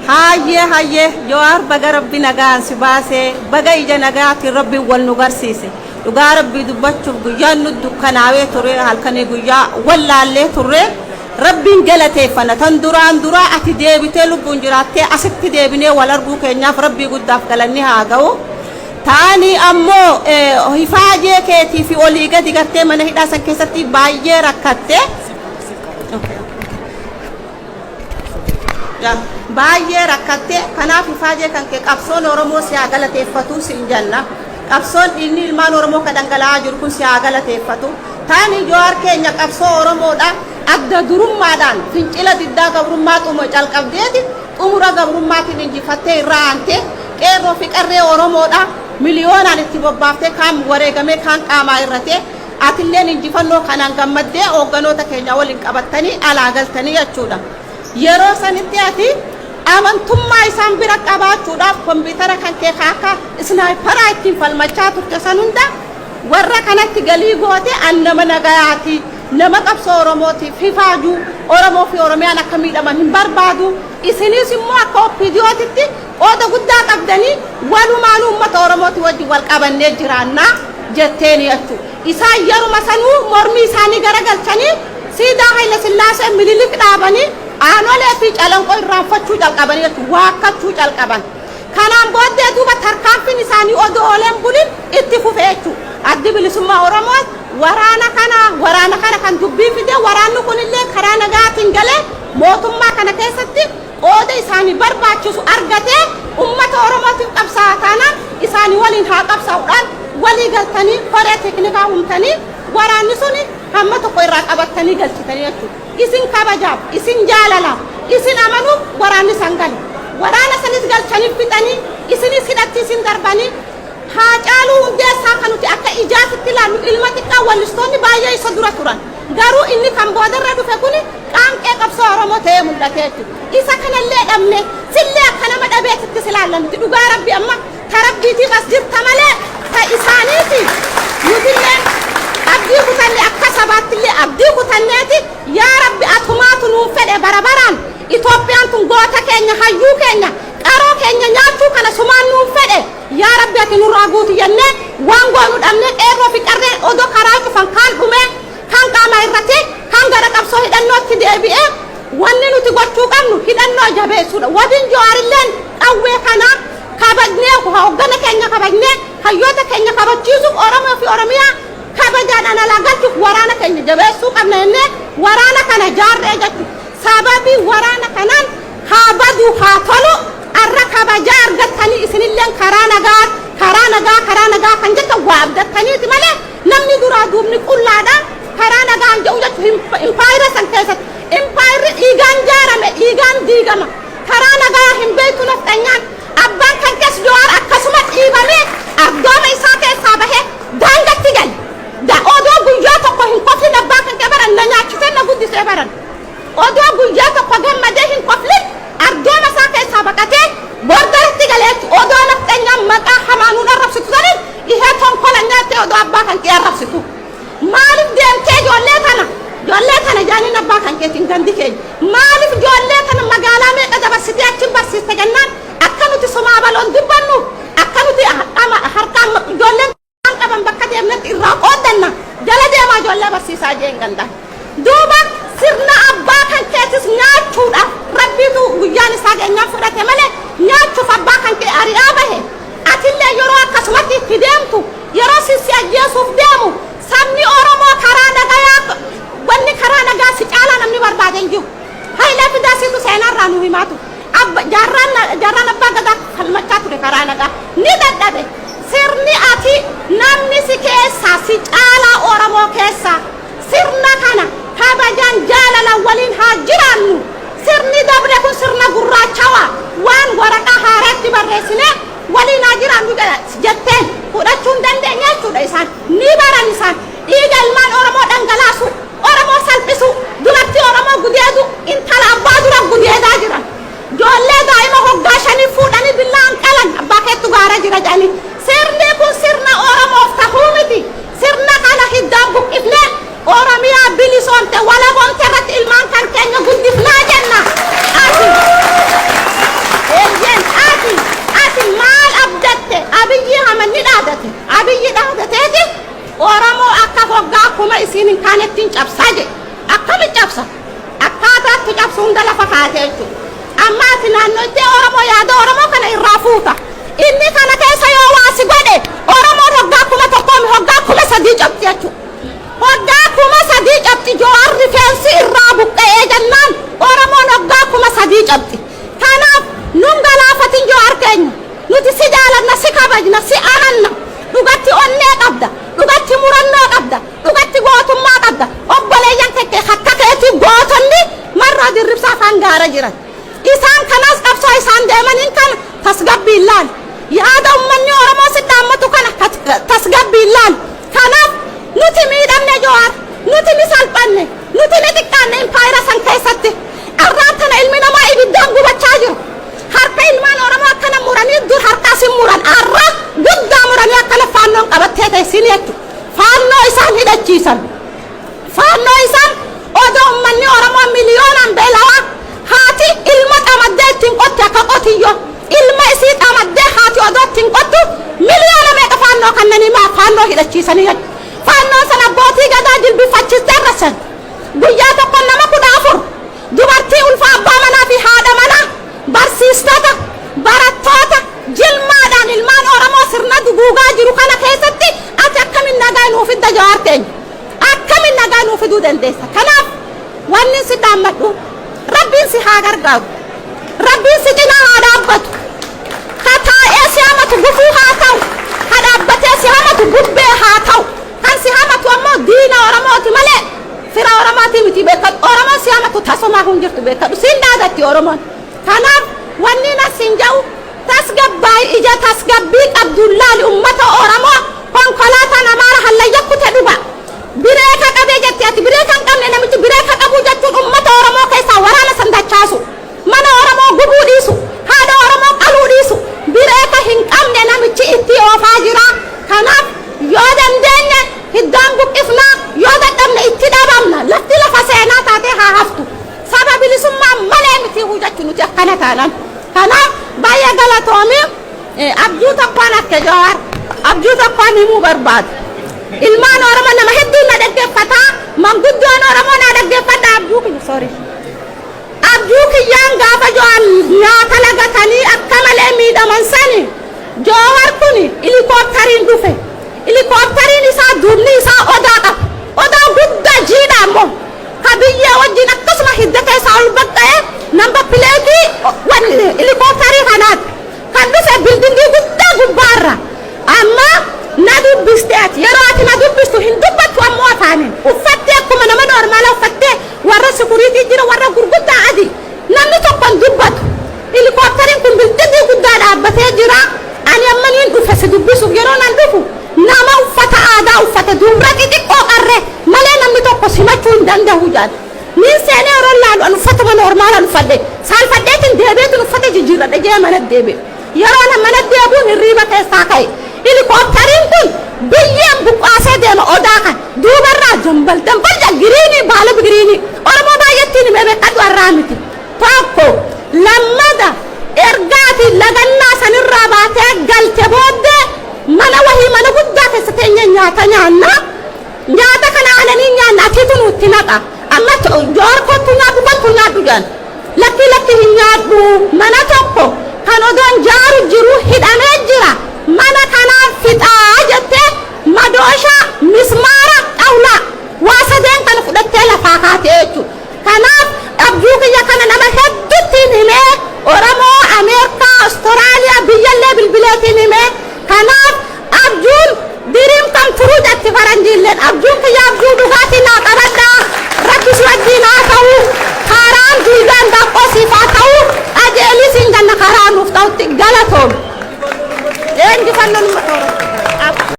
haye jawar baga rabbi nagaan si baase baga ija nagaati rabbi wal nu garsiise dhugaa rabbi dubbachuuf guyyaan nu dukkanaawee ture halkanii guyyaa wallaallee ture rabbiin galateeffana tan duraan duraa ati deebitee lubbuun jiraattee asitti deebinee wal arguu keenyaaf rabbii guddaaf galanni haa ga'u taani ammoo hifaajee keetii fi olii gadi gartee mana hidhaa san keessatti baay'ee rakkatte baay'ee rakkatte kanaaf hifaajee kan kee qabsoon Oromoo si haa galateeffatu siin janna qabsoon inni ilmaan Oromoo ka dhangala'aa jiru kun si haa galateeffatu taani Jawaar keenya qabsoo Oromoodha adda durummaadhaan fincila diddaa gabrummaa xumura calqabdeeti xumura gabrummaatiin injifattee irraa aantee qeerroo fi qarree Oromoodha miliyoonaan itti bobbaaftee kaan wareegamee kaan qaamaa irratee atilleen injifannoo kanaan gammaddee hoogganoota keenya waliin qabattanii alaa galtanii jechuudha yeroo sanitti ati amantummaa isaan bira qabaachuudhaaf kompiitara kan kee akka isnaayiparaa ittiin falmachaa turte san hunda warra kanatti galii goote annama nagayaati nama qabsoo Oromootiif hifaaju Oromoo fi Oromiyaan akka miidhaman hin barbaadu isinis immoo akka OPDOtitti qooda guddaa qabdanii walumaan uummata Oromooti wajjin wal qabannee jiraannaa jetteeni jechuu isaan yeruma sanuu mormii isaanii garagalchanii siidaa Haayile Sillaasee Minilik dhaabanii aanolee fi calanqoo irraanfachuu jalqabanii jechuu waakkachuu jalqaban kanaan booddee duuba tarkaanfiin isaanii odoo ooleen bulin itti fufee jechuu addi bilisummaa Oromoo waraana kana kan dubbii fide waraanni kunillee karaa nagaatiin galee mootummaa kana keessatti qooda isaanii barbaachisu argatee ummata Oromootiif qabsaa'aa taanaan isaanii waliin haa qabsaa'uudhaan walii galtanii koree teeknikaa humtanii waraanni suni hamma tokko irraa qabattanii galchitanii jechuudha. Isin kabajaaf, isin jaalalaaf, isin amanuuf waraanni san gali. Waraana sanis galchanii fixanii, isinis hidhatti isin darbanii Haacaaluu Hundeessaa kan nuti akka ijaatitti ilaallu ilma xiqqaa wallistoonni baay'ee isa dura turan. Garuu inni kan boodarra dhufe kuni qaanqee qabsoo Oromoo ta'ee mul'ate jechuudha. Isa kanallee dhabne sillee akka nama dhabeetitti silaallanti dhugaa rabbi amma tarabbiitiif as jirta malee ta isaaniiti nutillee abdii kutanne akka sabaattillee abdii kutanneeti yaa rabbi atumaatu nuun fedhe barabaraan Itoophiyaan tun goota keenya hayyuu keenya qaroo keenya nyaachuu kana sumaan nuun fedhe yaa rabbi ati nurraa guutu jennee waan goonu dhabne qeerroo fi qarree odoo karaa cufan kaan dhumee kaan qaamaa irratti kaan gara qabsoo hidhannootti deebi'ee wanni nuti gochuu qabnu hidhannoo jabeessuudha wadiin Jawaarilleen qawwee kana kabajnee hooggana keenya kabajnee hayyoota keenya kabachiisuuf Oromoo fi Oromiyaa kabajaadhaan alaa galchuuf waraana keenya jabeessuu qabna jennee waraana kana jaarree jechuudha sababii waraana kanaan haa badu haa tolu arra kabajaa argattanii isinilleen karaa nagaa kan jettan waa abdattaniiti malee namni duraa duubni qullaadhaan karaa nagaan jedhu jechuun impaayira san keessatti impaayirri dhiigaan jaarame dhiigaan diigama karaa nagaa hin beektu nafxanyaan abbaan kan keessa Jawaar akkasuma dhiibamee ardooma isaa keessaa bahee daangatti gali odoo guyyaa tokko hin qoflin abbaa kan kee baran na nyaachisee na guddisee baran odoo guyyaa tokko gammadee hin qoflin ardooma isaa keessaa baqatee bordaratti galeetti odoo nafxanyaan maqaa hamaanuun arrabsitu sanin ihee tonkola nyaattee odoo abbaa kan kee arrabsitu maaliif deemtee ijoollee tana jaaniin abbaa kan keetiin gandi keenya maaliif ijoollee tana magaalaa meeqa dabarsitee achiin barsiiste gannaan akka nuti somaa baloon dubbannu akka nuti harkaan ijoolleen kan qaban bakka deemnetti irraa qooddanna jala deemaa ijoollee barsiisaa jeen gandaan duuba sirna abbaa kan keetis nyaachuudhaaf rabbiitu guyyaan isaa geenyaan fudhate malee nyaachuuf abbaa kan kee ari'aa bahe atillee yeroo akkasumatti itti deemtu yeroo sisi ajjeesuuf deemu sabni Oromoo karaa nagaa wanni karaa nagaa si caalaa namni barbaade hin jiru Hayilee Fidaasiitu seenaarraa nu himaatu jaarraan abbaa gadaa falmachaa ture karaa nagaa ni dadhabe sirni ati namni si keessaa si caalaa Oromoo keessaa sirna kana kabajaan jaalala waliin haa jiraannu sirni dabre kun sirna gurraachawaa waan waraqaa haaraatti barreessine waliin haa jiraannu jetteen fudhachuu hin dandeenya jechuudha isaan ni baran isaan dhiiga ilmaan Oromoo dhangalaasu Oromoo salphisu duratti Oromoo gudeedu intala abbaa dura gudeedaa jiran ijoollee daa'ima hoggaa shanii fuudhanii billaan qalan abbaa keettu gaara jira jedhanii sirni kun sirna Oromoof tahuu miti sirna kana hiddaan buqqifnee Oromiyaa bilisoomte walaboomte irratti ilmaan kan keenya guddifnaa jenna ati taate amma ati naannootti Oromoo yaada Oromoo kana irraa fuuta inni kana keessa yoo waasi godhe Oromoo hoggaa kuma tokkoomi hoggaa kuma sadii cabdi jechuudha hoggaa kuma sadii cabdi Jawaar rifeensi irraa buqqa'ee jennaan Oromoon hoggaa kuma sadii cabdi kanaaf nun galaafatin Jawaar keenya nuti si jaalanna si kabajna si amanna dhugatti onnee qabda dhugatti murannoo qabda dhugatti gootummaa qabda obboleeyyan kekke akka keetii gootonni marraa dirribsaa fangaara jiran isaan kanas qabsoo isaan deemaniin kana tasgabbii ilaali yaada ummanni Oromoo si dhaammatu kana tasgabbii ilaali kanaaf nuti miidhamne Jawaar nuti ni salphanne nuti ni xiqqaanne impaayira san keessatti arraan tana ilmi namaa ibiddaan gubachaa jiru harka ilmaan Oromoo akkana muranii dur harkaas hin muran arra guddaa muranii akkana faannoon qabattee teessin jechuudha faannoo isaan hidhachiisan faannoo isaan odoo ummanni Oromoo miliyoonaan beelawaa haati ilma xamaddee ittiin qotte akka qotiyyo ilma isii xamaddee haati odoo ittiin qottu miliyoona meeqa faannoo kannanii maa faannoo hidhachiisanii jechuudha faannoon sana abbootii gadaa jilbifachiistee rasan guyyaa tokko nama 14 dubartii ulfa abbaa manaa fi haadha manaa barsiistota barattoota jilmaadhaan ilmaan Oromoo sirna duguugaa jiru kana keessatti ati akkamiin nagaa nuuf fidda Jawaar keenya akkamiin nagaa nuuf fiduu dandeessa kanaaf wanni si dhaammadhu rabbiin si haa gargaaru rabbiin si cinaa haa dhaabbatu ka taa'ee si hamatu gufuu haa ta'u ka dhaabbatee si hamatu gubbee haa ta'u kan si hamatu ammoo diina Oromooti malee fira Oromooti miti beekadhu Oromoon si hamatu tasumaa hin jirtu beekadhu siin dhaadatti Oromoon kanaaf wanni nasin jedhu tasgabbii ija tasgabbii qabdullaali ummata Oromoo konkolaataan Amaara hallayya kute dhuba bireeka qabee jetti ati bireeka hin qabne namichi bireeka qabu jechuun ummata Oromoo keessaa waraana san dachaasu mana Oromoo gubuu dhiisu haadha Oromoo qaluu dhiisu bireeka hin qabne namichi itti oofaa jira kanaaf yoo dandeenye hiddaan buqqifnaa yoo dadhabne itti dhabamna lafti lafa seenaa taatee haa haftu saba bilisummaa malee miti hujachuu nuti akkana taanan kanaaf baay'ee galatoomii abjuu tokkoon akka Jawaar abjuu tokkoon himuu barbaadu ilmaan Oromoo nama hedduun na dhaggeeffataa manguddoon Oromoo na dhaggeeffadha abjuu kiyyaan gaafa Jawaar nyaata lagatanii akka malee miidhaman sani Jawaar kun ilikooptariin dhufe ilikooptariin isaa duubni isaa odaa qaba odaa guddaa jiidha ammoo ka biyyee wajjin akkasuma hidda keessaa ol baqqa'ee namba pileetii ilikooptarii kanaati kan dhufe bildingii guddaa gubbaarra amma na dubbiste ati yeroo ati na dubbistu hin dubbattu ammoo afaanin uffattee akkuma nama normaala uffattee warra sikuriitii jira warra gurguddaa adi namni tokko hin dubbatu ilikooptariin kun bildingii guddaa dhaabbatee jira ani amma niin dhufe si dubbisuuf yeroo nan dhufu nama uffata aadaa uffate duubra xixiqqoo qarree malee namni tokko simachuu hin danda'u jaan niin seenee yeroo laalu an uffatuma normaalaan uffadhe saalfadheetiin deebiitiin uffate jijjiirradhe jee mana deebi'e yeroo na mana deebuun hirriiba keessaa ka'e ilikooptariin kun biyyeen buqqaasee deema odaa kan duubarraa dambal giriinii baala giriinii Oromoo baay'attiin himee beekadhu arraa miti tokko lammada ergaati lagannaa sanirraa baatee galte booddee mana wahii mana guddaa keessa teenya nyaata nyaata kana aananii nyaanna atiitu nutti naqa amma Jawaar kottu nyaadhu jaan lakki hin nyaadhu mana tokko kan odoon jaaru jiru hidhamee jira mana kanaan fixaa jettee madoosha mismaara xawlaa waa sadeen kan fudhattee lafaa kaatee jechuudha kanaaf abjuu kiyya kana nama hedduuttiin himee Oromoo Ameerikaa Awustiraaliyaa biyyallee bilbileetiin himee kanaaf abjuun diriim kan turuu jetti faranjiilleen abjuun kiyya abjuu dhugaatii naa qabadhaa